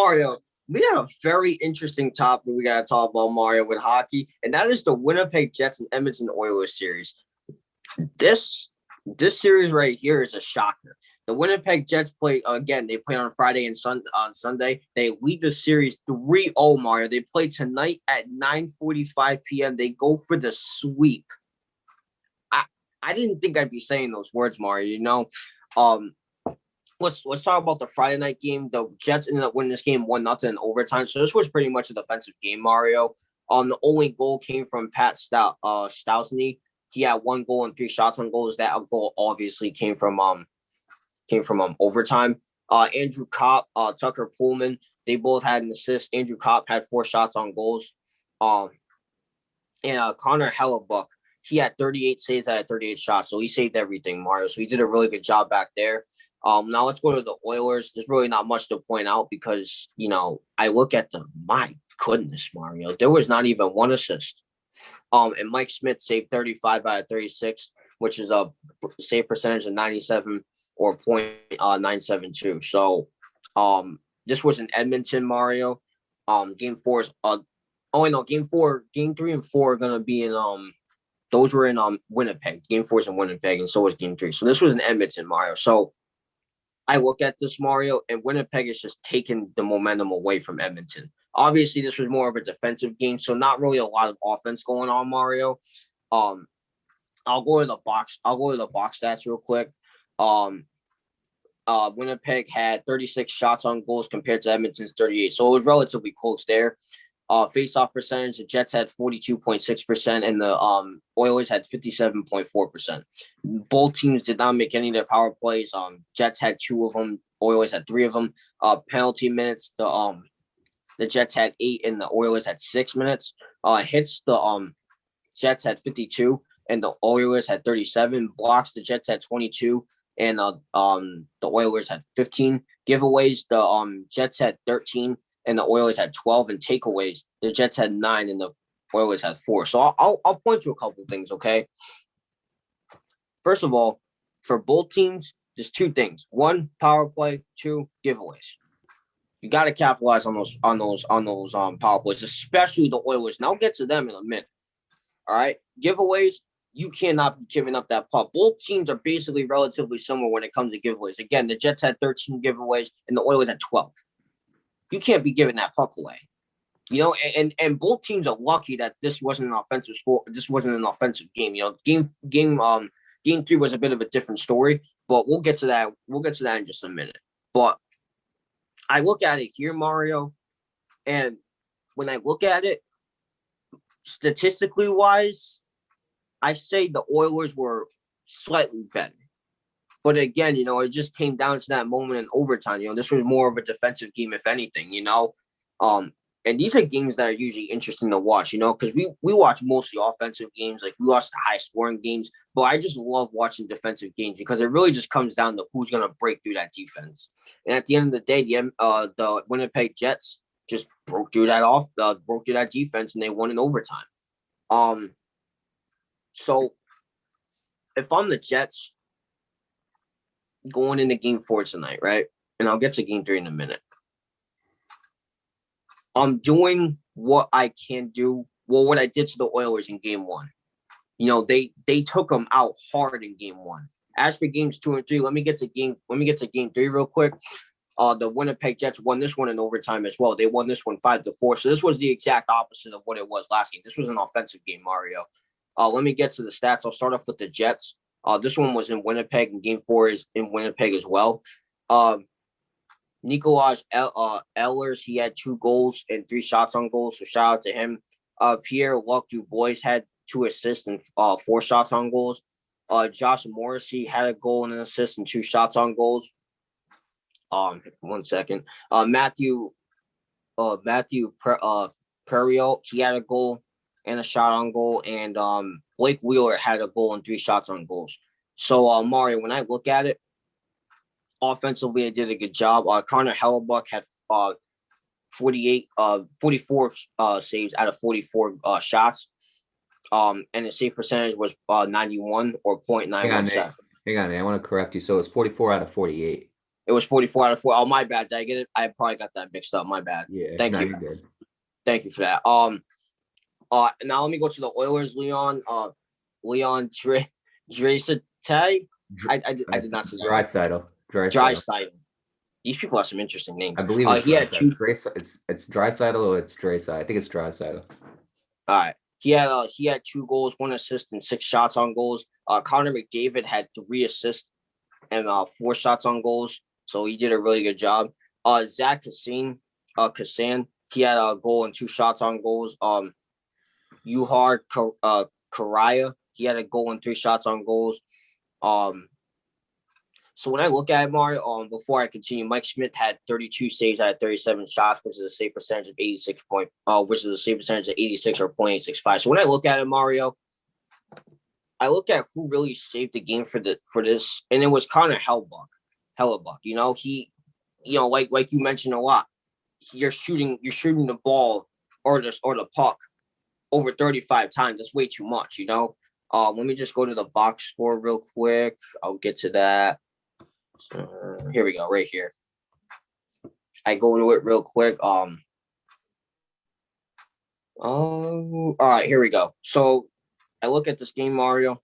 Mario, we got a very interesting topic we got to talk about, Mario, with hockey, and that is the Winnipeg Jets and Edmonton Oilers series. This this series right here is a shocker. The Winnipeg Jets play again. They play on Friday and on Sunday. They lead the series 3-0, Mario. They play tonight at 9:45 p.m. They go for the sweep. I I didn't think I'd be saying those words, Mario. Um, let's talk about the Friday night game. The Jets ended up winning this game 1-0 in overtime. So this was pretty much a defensive game, Mario. The only goal came from Stoussny. He had 1 goal and 3 shots on goals. That goal obviously came from overtime. Andrew Kopp, Tucker Pullman, they both had an assist. Andrew Kopp had 4 shots on goals. And Connor Hellebuck, he had 38 saves out of 38 shots, so he saved everything, Mario. So he did a really good job back there. Now let's go to the Oilers. There's really not much to point out because, I look at them. My goodness, Mario, there was not even 1 assist. And Mike Smith saved 35 out of 36, which is a save percentage of 97 or .972. So this was in Edmonton, Mario. Game 4 is game 3 and 4 are gonna be in those were in Winnipeg. Game 4 is in Winnipeg, and so was game 3. So this was in Edmonton, Mario. So I look at this, Mario, and Winnipeg is just taking the momentum away from Edmonton. Obviously, this was more of a defensive game, so not really a lot of offense going on, Mario. I'll go to the box stats real quick. Winnipeg had 36 shots on goals compared to Edmonton's 38, so it was relatively close there. Face-off percentage, the Jets had 42.6%, and the Oilers had 57.4%. Both teams did not make any of their power plays. Jets had 2 of them. Oilers had 3 of them. Penalty minutes, the Jets had 8, and the Oilers had 6 minutes. Hits, the Jets had 52, and the Oilers had 37. Blocks, the Jets had 22, and the Oilers had 15. Giveaways, the Jets had 13. And the Oilers had 12, and takeaways, the Jets had 9, and the Oilers had 4. So I'll point to a couple things, okay? First of all, for both teams, there's 2 things: 1, power play; 2, giveaways. You got to capitalize on those power plays, especially the Oilers. And I'll get to them in a minute. All right, giveaways. You cannot be giving up that puck. Both teams are basically relatively similar when it comes to giveaways. Again, the Jets had 13 giveaways, and the Oilers had 12. You can't be giving that puck away, and both teams are lucky that this wasn't an offensive score. This wasn't an offensive game. Game 3 was a bit of a different story, but we'll get to that. We'll get to that in just a minute. But I look at it here, Mario, and when I look at it, statistically wise, I say the Oilers were slightly better. But again, it just came down to that moment in overtime. This was more of a defensive game, if anything, and these are games that are usually interesting to watch, because we watch mostly offensive games. Like, we watch the high scoring games, but I just love watching defensive games because it really just comes down to who's going to break through that defense. And at the end of the day, the Winnipeg Jets just broke through that defense, and they won in overtime. So if I'm the Jets going into game 4 tonight, right? And I'll get to game 3 in a minute. I'm doing what I can do. Well, what I did to the Oilers in game 1. They took them out hard in game 1. As for games 2 and 3, let me get to game 3 real quick. The Winnipeg Jets won this one in overtime as well. They won this one 5-4. So this was the exact opposite of what it was last game. This was an offensive game, Mario. Let me get to the stats. I'll start off with the Jets. This one was in Winnipeg, and game 4 is in Winnipeg as well. Nikolaj Ehlers, he had 2 goals and 3 shots on goals, so shout out to him. Pierre-Luc Dubois had 2 assists and 4 shots on goals. Josh Morrissey had a goal and an assist and 2 shots on goals. 1 second. Matthew Perriot, he had a goal and a shot on goal, and Blake Wheeler had a goal and 3 shots on goals. So, Mario, when I look at it, offensively, I did a good job. Connor Hellebuck had 44 saves out of 44 shots, and the save percentage was 91 or .917. Hang on, I want to correct you. So it's 44 out of 48. It was 44 out of 4. Oh, my bad. Did I get it? I probably got that mixed up. My bad. Yeah. Thank you. You're good. Thank you for that. Now let me go to the Oilers. Leon Draisaitl. I did not see that. Draisaitl. These people have some interesting names. I believe it's he had two. It's Draisaitl or it's Draisaitl. I think it's Draisaitl. All right. He had 2 goals, 1 assist, and 6 shots on goals. Connor McDavid had 3 assists and 4 shots on goals. So he did a really good job. Zach Kassan, he had a goal and 2 shots on goals. Yuhar Karaya, he had a goal and 3 shots on goals. So when I look at it, Mario, before I continue, Mike Smith had 32 saves out of 37 shots, which is a save percentage of 86 which is a save percentage of 86 or .865. So when I look at it, Mario, I look at who really saved the game for this, and it was Connor Hellebuck. Like you mentioned a lot, you're shooting the ball or the puck over 35 times. That's way too much, Let me just go to the box score real quick. I'll get to that. Here we go, right here. I go to it real quick. All right, here we go. So I look at this game, Mario.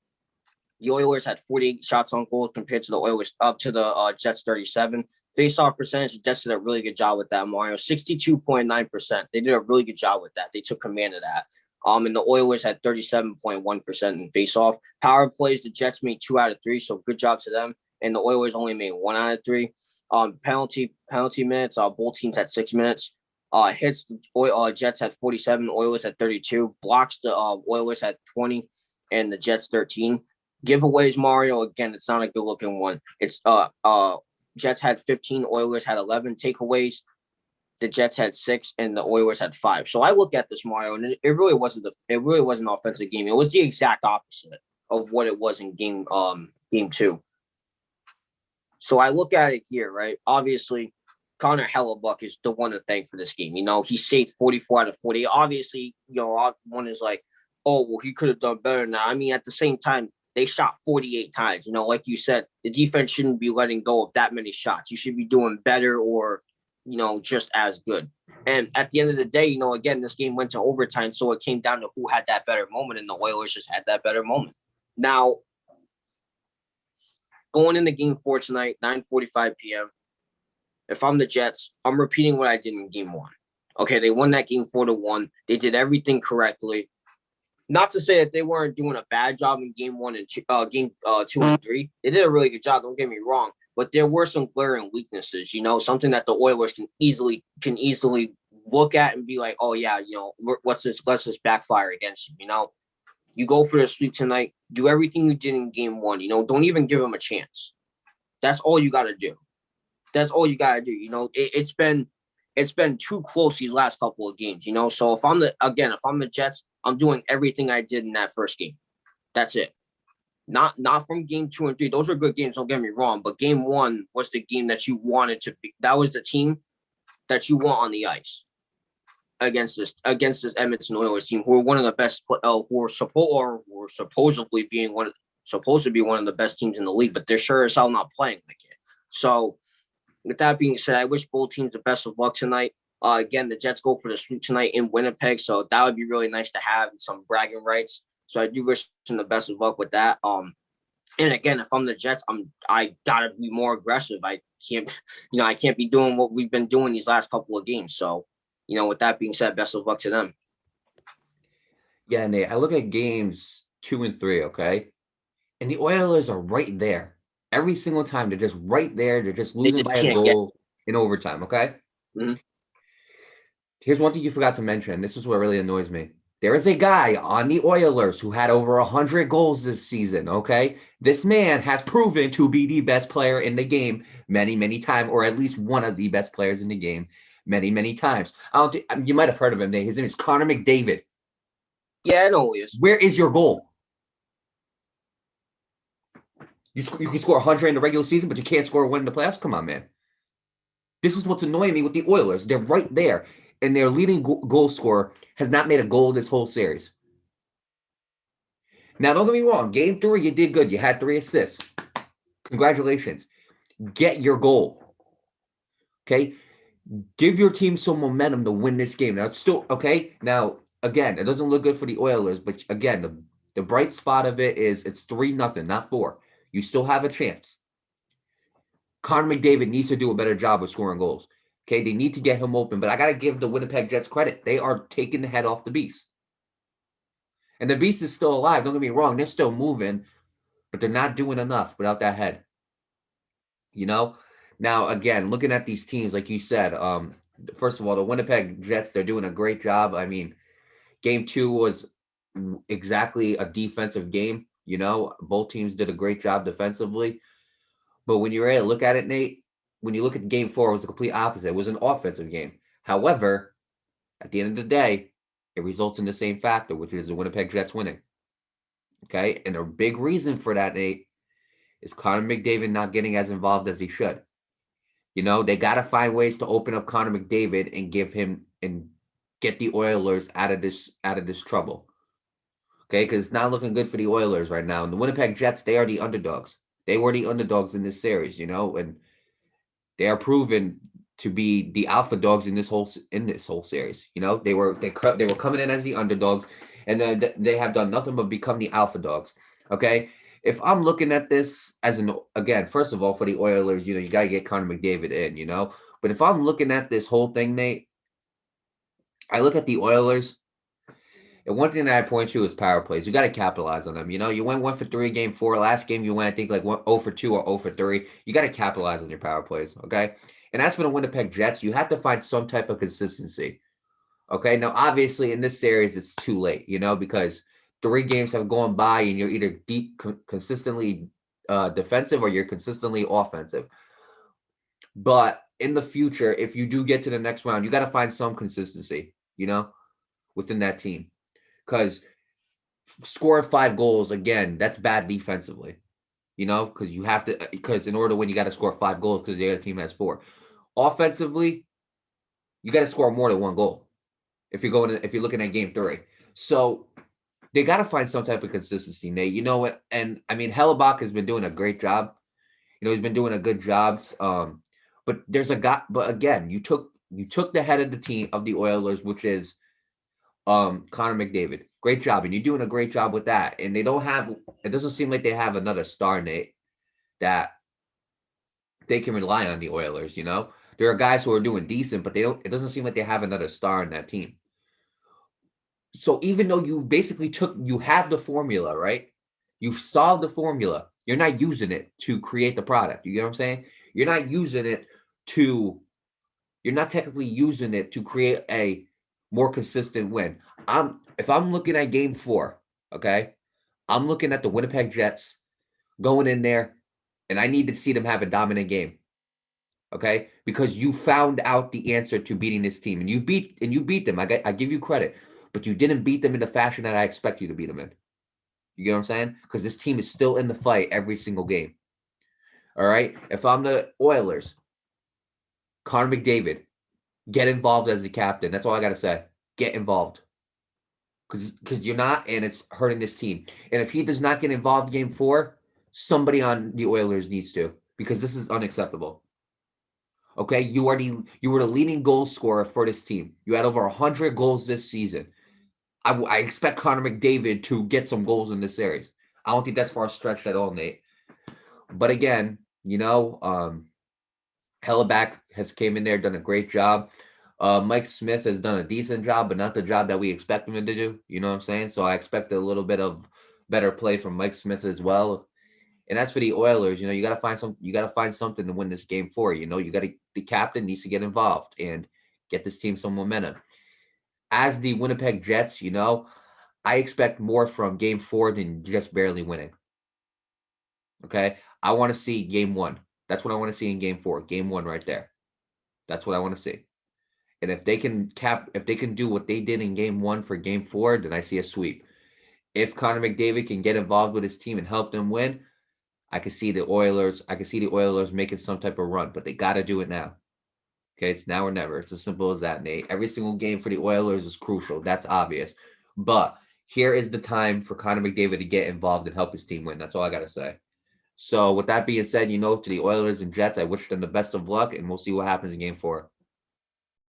The Oilers had 48 shots on goal compared to the Oilers up to the Jets 37. Face-off percentage, the Jets did a really good job with that, Mario. 62.9%. They did a really good job with that. They took command of that. And the Oilers had 37.1% in face-off. Power plays, the Jets made 2 out of 3, so good job to them. And the Oilers only made 1 out of 3. Penalty minutes, both teams had 6 minutes. Hits, the Jets had 47, Oilers had 32. Blocks, the Oilers had 20, and the Jets 13. Giveaways, Mario, again, it's not a good-looking one. It's Jets had 15, Oilers had 11. Takeaways, the Jets had 6, and the Oilers had 5. So I look at this, Mario, and it really wasn't an offensive game. It was the exact opposite of what it was in game 2. So I look at it here, right? Obviously, Connor Hellebuck is the one to thank for this game. He saved 44 out of 40. Obviously, one is like, oh, well, he could have done better now. I mean, at the same time, they shot 48 times. Like you said, the defense shouldn't be letting go of that many shots. You should be doing better or, just as good. And at the end of the day, again, this game went to overtime, so it came down to who had that better moment, and the Oilers just had that better moment. Now, going into game 4 tonight, 9:45 p.m., if I'm the Jets, I'm repeating what I did in game 1. Okay, they won that game 4-1. They did everything correctly. Not to say that they weren't doing a bad job in game 1 and 2, game 2 and 3. They did a really good job, don't get me wrong. But there were some glaring weaknesses, something that the Oilers can easily look at and be like, oh, yeah, let's just backfire against them, You go for the sweep tonight. Do everything you did in game 1. Don't even give them a chance. That's all you got to do. It's been too close these last couple of games. So if I'm the Jets, I'm doing everything I did in that first game. That's it. Not from game 2 and 3. Those were good games. Don't get me wrong. But game 1 was the game that you wanted to be. That was the team that you want on the ice against this Edmonton Oilers team, who are one of the best, who are supposed to be one of the best teams in the league, but they're sure as hell not playing like it. So, with that being said, I wish both teams the best of luck tonight. Again, the Jets go for the sweep tonight in Winnipeg, so that would be really nice to have some bragging rights. So I do wish them the best of luck with that. And again, if I'm the Jets, I gotta be more aggressive. I can't be doing what we've been doing these last couple of games. So, with that being said, best of luck to them. Yeah, Nate, I look at games 2 and 3, okay? And the Oilers are right there. Every single time, they're just right there. They're just losing by a goal in overtime, okay? Mm-hmm. Here's one thing you forgot to mention. This is what really annoys me. There is a guy on the Oilers who had over 100 goals this season, okay? This man has proven to be the best player in the game many, many times, or at least one of the best players in the game many, many times. You might have heard of him, Nate. His name is Connor McDavid. Yeah, I know who he is. Where is your goal? You can score 100 in the regular season, but you can't score one in the playoffs? Come on, man. This is what's annoying me with the Oilers. They're right there, and their leading goal scorer has not made a goal this whole series. Now, don't get me wrong. Game 3, you did good. You had 3 assists. Congratulations. Get your goal. Okay. Give your team some momentum to win this game. Now, it's still, okay. Now, again, it doesn't look good for the Oilers, but again, the bright spot of it is it's 3-0, not 4. You still have a chance. Connor McDavid needs to do a better job of scoring goals. Okay, they need to get him open, but I got to give the Winnipeg Jets credit. They are taking the head off the beast. And the beast is still alive. Don't get me wrong. They're still moving, but they're not doing enough without that head. You know? Now, again, looking at these teams, like you said, first of all, the Winnipeg Jets, they're doing a great job. I mean, game 2 was exactly a defensive game. You know, both teams did a great job defensively. But when you're ready to look at it, Nate, when you look at game 4, it was the complete opposite. It was an offensive game. However, at the end of the day, it results in the same factor, which is the Winnipeg Jets winning. Okay? And a big reason for that, Nate, is Connor McDavid not getting as involved as he should. You know, they got to find ways to open up Connor McDavid and give him and get the Oilers out of this trouble. Okay? Because it's not looking good for the Oilers right now. And the Winnipeg Jets, they are the underdogs. They were the underdogs in this series, you know, and they are proven to be the alpha dogs in this whole series. You know, they were coming in as the underdogs, and they have done nothing but become the alpha dogs. Okay, if I'm looking at this as again, first of all, for the Oilers, you know, you got to get Connor McDavid in, you know, but if I'm looking at this whole thing, Nate, I look at the Oilers. And one thing that I point to is power plays. You got to capitalize on them. You know, you went 1 for 3 game 4. Last game you went, I think, like 0 for 2 or 0 for 3. You got to capitalize on your power plays, okay? And as for the Winnipeg Jets, you have to find some type of consistency, okay? Now, obviously, in this series, it's too late, you know, because 3 games have gone by and you're either consistently defensive or you're consistently offensive. But in the future, if you do get to the next round, you got to find some consistency, you know, within that team. Because scoring 5 goals, again, that's bad defensively, you know, because in order to win, you got to score 5 goals because the other team has 4. Offensively, you got to score more than 1 goal if you're looking at game 3. So they got to find some type of consistency, Nate. You know what? And I mean, Hellebuck has been doing a great job. You know, he's been doing a good job. But there's a guy. But again, you took the head of the team of the Oilers, which is Connor McDavid. Great job. And you're doing a great job with that. And it doesn't seem like they have another star, Nate, that they can rely on the Oilers, you know? There are guys who are doing decent, but it doesn't seem like they have another star in that team. So even though you have the formula, right? You've solved the formula. You're not using it to create the product. You get what I'm saying? You're not technically using it to create a more consistent win. If I'm looking at game 4, okay, I'm looking at the Winnipeg Jets going in there, and I need to see them have a dominant game, okay, because you found out the answer to beating this team, and you beat them. I give you credit, but you didn't beat them in the fashion that I expect you to beat them in. You get what I'm saying? Because this team is still in the fight every single game. All right. If I'm the Oilers, Connor McDavid, get involved as the captain. That's all I gotta say. Get involved. Because you're not, and it's hurting this team. And if he does not get involved in game 4, somebody on the Oilers needs to, because this is unacceptable. Okay, you were the leading goal scorer for this team. You had over 100 goals this season. I expect Connor McDavid to get some goals in this series. I don't think that's far stretched at all, Nate. But again, you know, Hellebuck has came in there, done a great job. Mike Smith has done a decent job, but not the job that we expect him to do. You know what I'm saying? So I expect a little bit of better play from Mike Smith as well. And as for the Oilers, you know, you got to find something to win this game 4. You know, the captain needs to get involved and get this team some momentum. As the Winnipeg Jets, you know, I expect more from game 4 than just barely winning. Okay, I want to see game 1. That's what I want to see in game 4. Game 1 right there. That's what I want to see. And if they can do what they did in game 1 for game 4, then I see a sweep. If Connor McDavid can get involved with his team and help them win, I can see the Oilers making some type of run, but they got to do it now. Okay, it's now or never. It's as simple as that, Nate. Every single game for the Oilers is crucial. That's obvious. But here is the time for Connor McDavid to get involved and help his team win. That's all I got to say. So with that being said, to the Oilers and Jets, I wish them the best of luck, and we'll see what happens in Game 4.